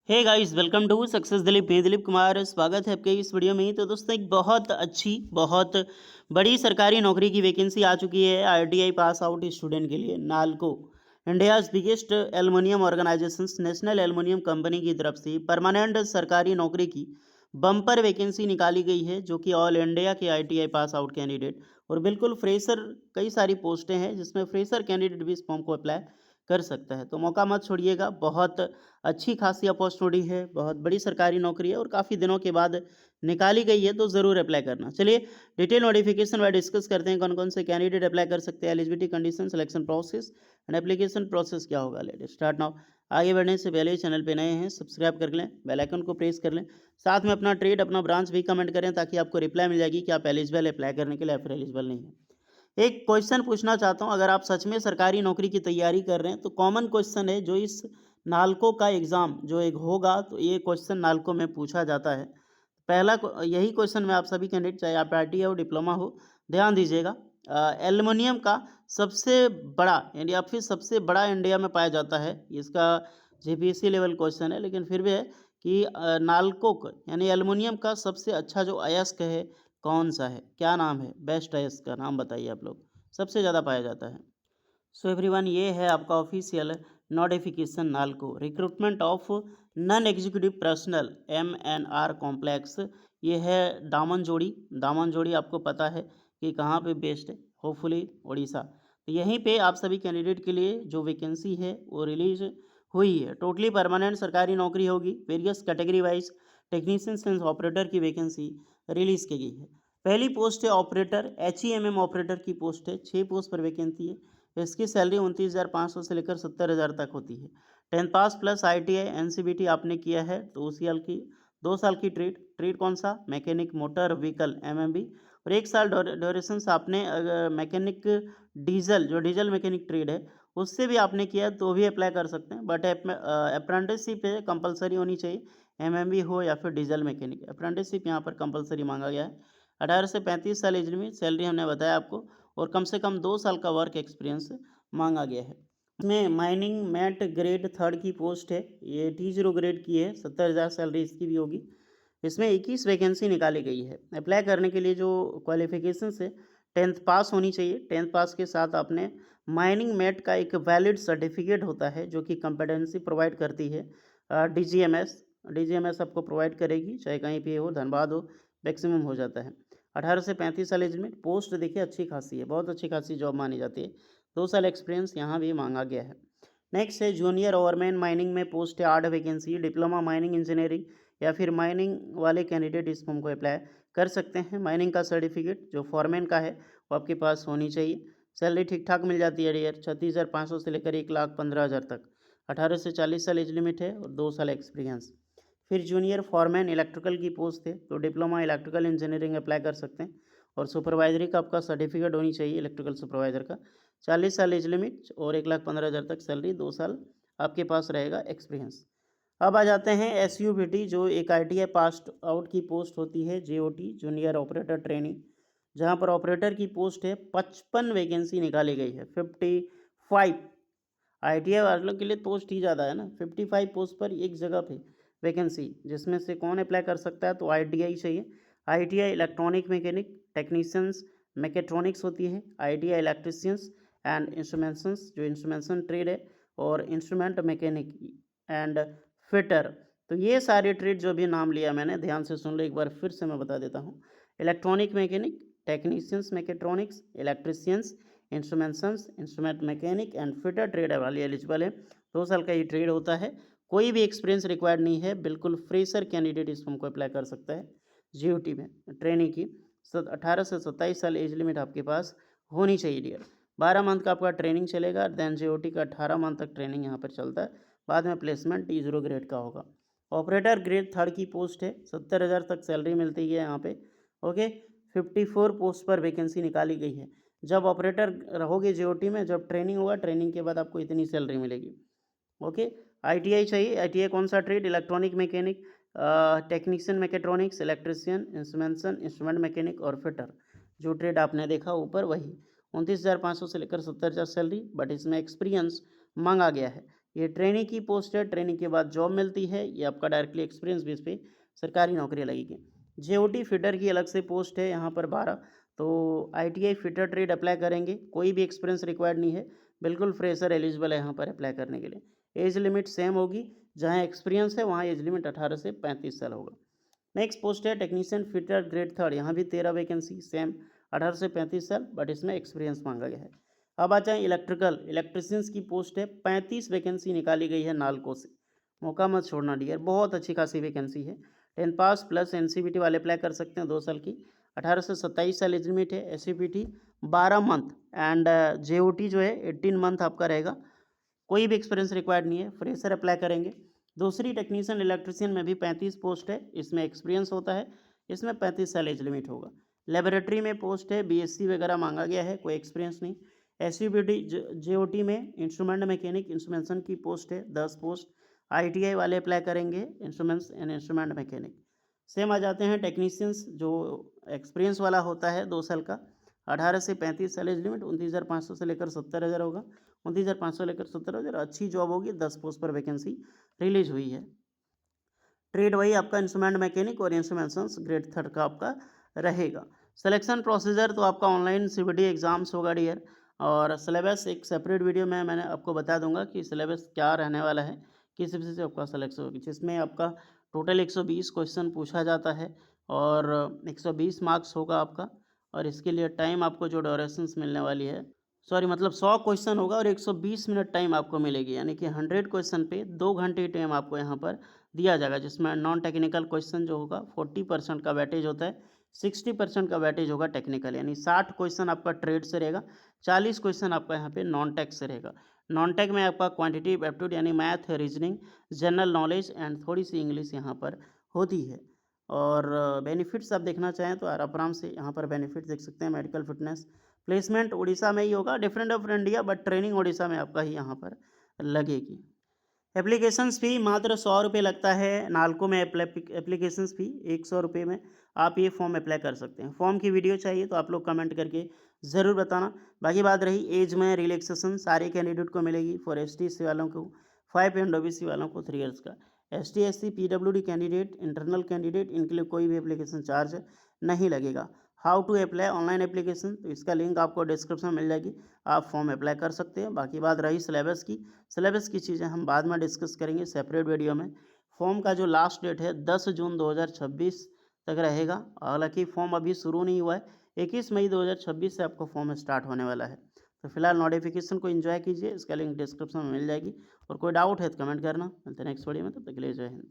Hey guys welcome to success Dilip. मैं दिलीप कुमार, स्वागत है आपके इस वीडियो में। तो दोस्तों एक बहुत बड़ी सरकारी नौकरी की वैकेंसी आ चुकी है आईटीआई पास आउट स्टूडेंट के लिए। NALCO, India's biggest aluminium organisations, national aluminium company की तरफ से परमानेंट सरकारी नौकरी की बम्पर वैकेंसी निकाली गई है, जो कि ऑल इंडिया के आईटीआई पास आउट कैंडिडेट और बिल्कुल फ्रेशर, कई सारी पोस्टें हैं जिसमें फ्रेशर कैंडिडेट भी इस फॉर्म को अप्लाई कर सकता है। तो मौका मत छोड़िएगा, बहुत अच्छी खासी अपॉर्चुनिटी है, बहुत बड़ी सरकारी नौकरी है और काफ़ी दिनों के बाद निकाली गई है, तो ज़रूर अप्लाई करना। चलिए डिटेल नोटिफिकेशन वाइज डिस्कस करते हैं कौन कौन से कैंडिडेट अप्लाई कर सकते हैं, eligibility condition, selection process and application process क्या होगा। Let start now. आगे बढ़ने से पहले चैनल पे नए हैं सब्सक्राइब कर लें, बेल आइकन को प्रेस कर लें, साथ में अपना ट्रेड अपना ब्रांच भी कमेंट करें ताकि आपको रिप्लाई मिल जाएगी कि आप एलिजिबल अप्लाई करने के लिए या फिर एलिजिबल नहीं है। एक क्वेश्चन पूछना चाहता हूँ, अगर आप सच में सरकारी नौकरी की तैयारी कर रहे हैं तो कॉमन क्वेश्चन है जो इस नालको का एग्ज़ाम जो एक होगा, तो ये क्वेश्चन नालको में पूछा जाता है। यही क्वेश्चन मैं आप सभी कैंडिडेट, चाहे आप आईटीआई हो डिप्लोमा हो, ध्यान दीजिएगा। एल्युमिनियम का सबसे बड़ा इंडिया, फिर सबसे बड़ा इंडिया में पाया जाता है, इसका जेपीएससी लेवल क्वेश्चन है, लेकिन फिर भी है कि नालको यानी एल्युमिनियम का सबसे अच्छा जो अयस्क है कौन सा है, क्या नाम है, बेस्ट अयस्क का नाम बताइए आप लोग, सबसे ज़्यादा पाया जाता है। सो एवरीवन, ये है आपका official notification NALCO recruitment of non executive personal MNR complex. ये है दामन जोड़ी आपको पता है कि कहाँ पे बेस्ड है, होपफुली उड़ीसा। तो यहीं पे आप सभी कैंडिडेट के लिए जो वैकेंसी है वो रिलीज हुई है। टोटली परमानेंट सरकारी नौकरी होगी, various category wise technician sense operator की वैकेंसी रिलीज़ की गई है। पहली पोस्ट है ऑपरेटर, HEMM ऑपरेटर की पोस्ट है, 6 पोस्ट पर वैकेंसी है। इसकी सैलरी 29,500 से लेकर 70,000 तक होती है। 10th पास प्लस ITI NCVT आपने किया है तो उसी साल की 2 साल की ट्रेड कौन सा, मैकेनिक मोटर व्हीकल MMB, और 1 साल ड्यूरेशन से आपने मैकेनिक डीजल मैकेनिक ट्रेड है उससे भी आपने किया तो भी अप्लाई कर सकते हैं। बट अप्रेंटिसशिप है कंपलसरी होनी चाहिए, MMB हो या फिर डीजल मैकेनिक। अप्रेंटिसशिप यहाँ पर कंपलसरी मांगा गया है। 18 से 35 साल एज में, सैलरी हमने बताया आपको, और कम से कम 2 साल का वर्क एक्सपीरियंस मांगा गया है। इसमें माइनिंग मैट ग्रेड 3 की पोस्ट है, ये T0 ग्रेड की है, 70,000 सैलरी इसकी भी होगी। इसमें 21 वैकेंसी निकाली गई है। अप्लाई करने के लिए जो क्वालिफिकेशंस है, 10th पास होनी चाहिए। 10th पास के साथ आपने माइनिंग मैट का एक वैलिड सर्टिफिकेट होता है जो कि कंपेटेंसी प्रोवाइड करती है डीजीएमएस आपको प्रोवाइड करेगी, चाहे कहीं पे हो, धनबाद हो, मैक्सिमम हो जाता है। 18 से 35 साल एज में, पोस्ट देखिए अच्छी खासी है, बहुत अच्छी खासी जॉब मानी जाती है। 2 साल एक्सपीरियंस यहाँ भी मांगा गया है। नेक्स्ट है जूनियर ओवरमैन माइनिंग में पोस्ट है 8 वैकेंसी, डिप्लोमा माइनिंग इंजीनियरिंग या फिर माइनिंग वाले कैंडिडेट इस फॉर्म को अप्लाई कर सकते हैं। माइनिंग का सर्टिफिकेट जो फॉरमैन का है वो आपके पास होनी चाहिए। सैलरी ठीक ठाक मिल जाती है डियर, 36,500 से लेकर 1,15,000 तक। 18 से 40 साल एज लिमिट है और 2 साल एक्सपीरियंस। फिर जूनियर फॉरमैन इलेक्ट्रिकल की पोस्ट है तो डिप्लोमा इलेक्ट्रिकल इंजीनियरिंग अप्लाई कर सकते हैं, और सुपरवाइजरी का आपका सर्टिफिकेट होनी चाहिए इलेक्ट्रिकल सुपरवाइजर का। 40 साल एज लिमिट और 1,15,000 तक सैलरी, 2 साल आपके पास रहेगा एक्सपीरियंस। अब आ जाते हैं SUBT, जो एक ITI पास आउट की पोस्ट होती है, JOT जूनियर ऑपरेटर ट्रेनिंग, जहां पर ऑपरेटर की पोस्ट है 55 वैकेंसी निकाली गई है। 55 ITI वालों के लिए पोस्ट ही ज़्यादा है ना, 55 पोस्ट पर एक जगह पे वैकेंसी, जिसमें से कौन अप्लाई कर सकता है, तो ITI चाहिए। ITI electronic mechanic technicians mechatronics होती है, ITI इलेक्ट्रीशियंस एंड इंस्ट्रूमेंट्स जो इंस्ट्रूमेंशन ट्रेड है, और इंस्ट्रूमेंट मैकेनिक एंड फिटर। तो ये सारे ट्रेड जो भी नाम लिया मैंने, ध्यान से सुन लो, एक बार फिर से मैं बता देता हूँ। Electronic mechanic, technicians mechatronics, electricians, instrumentations, instrument mechanic and fitter trade वाली एलिजिबल है। 2 साल का ये ट्रेड होता है, कोई भी एक्सपीरियंस रिक्वायर्ड नहीं है, बिल्कुल फ्रेशर कैंडिडेट इस फॉर्म को अप्लाई कर सकता है। GOT में ट्रेनिंग की 18 से 27 साल एज लिमिट आपके पास होनी चाहिए डियर। 12 मंथ का आपका ट्रेनिंग चलेगा, देन GOT का 18 मंथ तक ट्रेनिंग यहाँ पर चलता है, बाद में प्लेसमेंट T0 ग्रेड का होगा। ऑपरेटर ग्रेड 3 की पोस्ट है, 70,000 तक सैलरी मिलती है यहाँ पे। ओके, 54 पोस्ट पर वैकेंसी निकाली गई है। जब ऑपरेटर रहोगे GOT में, जब ट्रेनिंग होगा, ट्रेनिंग के बाद आपको इतनी सैलरी मिलेगी। ओके, ITI चाहिए। ITI कौन सा trade, electronic mechanic, technician mechatronics, electrician, instrumentation, instrument mechanic और फिटर, जो ट्रेड आपने देखा ऊपर वही। 29,500 से लेकर 70,000 सैलरी, बट इसमें एक्सपीरियंस मांगा गया है। ये ट्रेनिंग की पोस्ट है, ट्रेनिंग के बाद जॉब मिलती है, ये आपका डायरेक्टली एक्सपीरियंस बेस पे सरकारी नौकरी लगेगी। जेओटी फिटर की अलग से पोस्ट है यहाँ पर 12, तो आईटीआई फिटर ट्रेड अप्लाई करेंगे, कोई भी एक्सपीरियंस रिक्वायर्ड नहीं है, बिल्कुल फ्रेशर एलिजिबल है यहाँ पर अप्लाई करने के लिए। एज लिमिट सेम होगी, जहाँ एक्सपीरियंस है वहाँ एज लिमिट 18 से 35 साल होगा। नेक्स्ट पोस्ट है टेक्नीशियन फिटर ग्रेड 3, यहाँ भी 13 वैकेंसी, सेम 18 से 35 साल, बट इसमें एक्सपीरियंस मांगा गया है। अब आ जाए इलेक्ट्रिशियंस की पोस्ट है, 35 वैकेंसी निकाली गई है नालको से, मौका मत छोड़ना डियर, बहुत अच्छी खासी वैकेंसी है। 10 पास प्लस एनसीबीटी वाले अप्लाई कर सकते हैं, 2 साल की, 18 से 27 साल एज लिमिट है। एससीपीटी 12 मंथ एंड जेओटी जो है 18 मंथ आपका रहेगा, कोई भी एक्सपीरियंस रिक्वायर्ड नहीं है, फ्रेशर अप्लाई करेंगे। दूसरी टेक्नीशियन इलेक्ट्रिशियन में भी 35 पोस्ट है, इसमें एक्सपीरियंस होता है, इसमें 35 साल एज लिमिट होगा। लेबोरेटरी में पोस्ट है, बीएससी वगैरह मांगा गया है, कोई एक्सपीरियंस नहीं। एसयूबीटी जेओटी में इंस्ट्रूमेंट मैकेनिक इंस्ट्रूमेंटेशन की पोस्ट है, 10 पोस्ट, आईटीआई वाले अप्लाई करेंगे, instruments and instrument mechanic. Same आ जाते हैं टेक्नीशियंस, जो एक्सपीरियंस वाला होता है 2 साल का, 18 से 35 साल एज लिमिट, 29,500 से लेकर 70,000 होगा, 29,500 लेकर 70,000, अच्छी जॉब होगी, 10 पोस्ट पर वैकेंसी रिलीज हुई है। ट्रेड वही आपका इंस्ट्रूमेंट मैकेनिक और इंस्ट्रूमेंट्स ग्रेड 3 का आपका रहेगा। सिलेक्शन प्रोसीजर तो आपका ऑनलाइन सीबीटी एग्जाम्स होगा डियर, और सिलेबस एक सेपरेट वीडियो में मैंने आपको बता दूंगा कि सिलेबस क्या रहने वाला है, किस विषय से आपका सिलेक्शन होगी, जिसमें आपका टोटल 120 क्वेश्चन पूछा जाता है और 120 मार्क्स होगा आपका, और इसके लिए टाइम आपको जो ड्यूरेशंस मिलने वाली है, सॉरी मतलब 100 क्वेश्चन होगा और 120 मिनट टाइम आपको मिलेगी, यानी कि 100 क्वेश्चन पे 2 घंटे टाइम आपको यहाँ पर दिया जाएगा, जिसमें नॉन टेक्निकल क्वेश्चन जो होगा 40% का वेटेज होता है, 60% का वेटेज होगा टेक्निकल, यानी 60 क्वेश्चन आपका ट्रेड से रहेगा, 40 क्वेश्चन आपका यहाँ पे नॉन टेक से रहेगा। नॉन टेक में आपका क्वांटिटेटिव एप्टीट्यूड यानी math, reasoning, general knowledge and थोड़ी सी इंग्लिश यहाँ पर होती है। और बेनिफिट्स आप देखना चाहें तो आराम से यहाँ पर बेनिफिट देख सकते हैं। मेडिकल फिटनेस प्लेसमेंट उड़ीसा में ही होगा, different of India, but training Orissa में आपका ही यहाँ पर लगेगी। एप्लीकेशंस फ़ी मात्र 100 रुपये लगता है, नालको में एप्लीकेशंस फ़ी 100 रुपये में आप ये फॉर्म अप्लाई कर सकते हैं। फॉर्म की वीडियो चाहिए तो आप लोग कमेंट करके ज़रूर बताना। बाकी बात रही एज में रिलैक्सेशन सारे कैंडिडेट को मिलेगी, फॉर एसटी वालों को 5 एंड ओबीसी वालों को 3 इयर्स का, ST SC PWD candidate, internal candidate, इनके लिए कोई भी एप्लीकेशन चार्ज नहीं लगेगा। How to apply online application, तो इसका लिंक आपको डिस्क्रिप्शन में मिल जाएगी, आप फॉर्म अप्लाई कर सकते हैं। बाकी बात रही सिलेबस की चीज़ें हम बाद में डिस्कस करेंगे सेपरेट वीडियो में। फॉर्म का जो लास्ट डेट है 10 जून 2026 तक रहेगा, हालांकि फॉर्म अभी शुरू नहीं हुआ है, 21 मई 2026 से आपको फॉर्म स्टार्ट होने वाला है। तो फिलहाल नोटिफिकेशन को एंजॉय कीजिए, इसका लिंक डिस्क्रिप्शन में मिल जाएगी, और कोई डाउट है तो कमेंट करना। मिलते हैं नेक्स्ट वीडियो में, तब तक के लिए जय हिंद।